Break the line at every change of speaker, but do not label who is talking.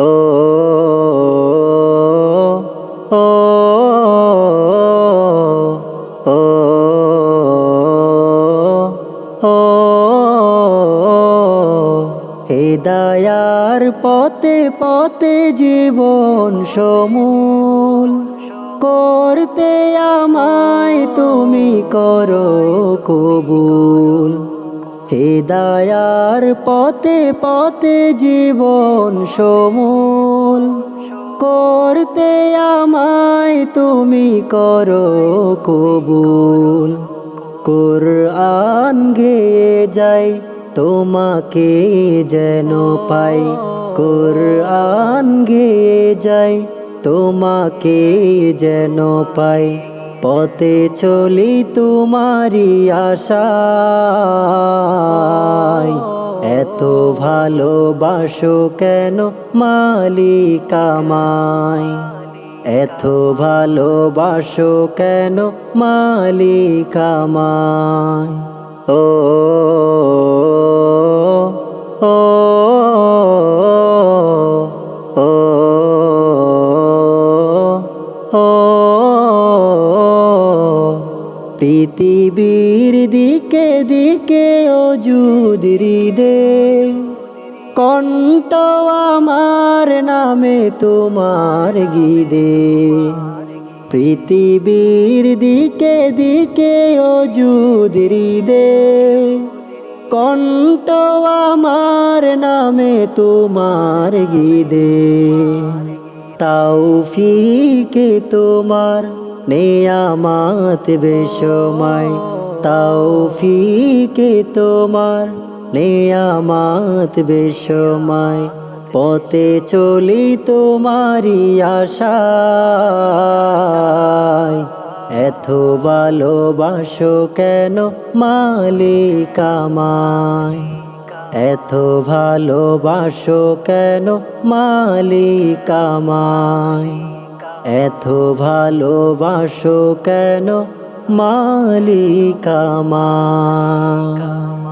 ও ও ও ও হেদায়ার পথে পথে জীবন সমূল করতে আমায় তুমি করো কবুল। হেদায়ার পথে পথে জীবন সমূল করতে আমায় তুমি করো কবুল। কুরআন গেয়ে যাই তোমাকে যেন পাই, কুরআন গেয়ে যাই তোমাকে যেন পাই, পথে চলি তোমারি আশায়। এত ভালোবাসো কেন মালিক আমায়, এত ভালোবাসো কেন মালিক আমায়। ও ও ও ও পৃথিবীর দিকে দিকে ওজুদ হৃদে, কণ্ঠ আমার নামে তোমার গীদে। পৃথিবীর দিকে দিকে ওজুদ হৃদে, কণ্ঠ আমার নামে তোমার গীদে। তাওফিকে তোমার নেয়ামত বেশময়, তাওফিকে তোমার নেয়ামত বেশময়, পথে চলি তোমারি আশায়। এত ভালোবাসো কেন মালিক আমায়, এত ভালোবাসো কেন মালিক আমায়, এত ভালোবাসো কেন মালিক আমায়।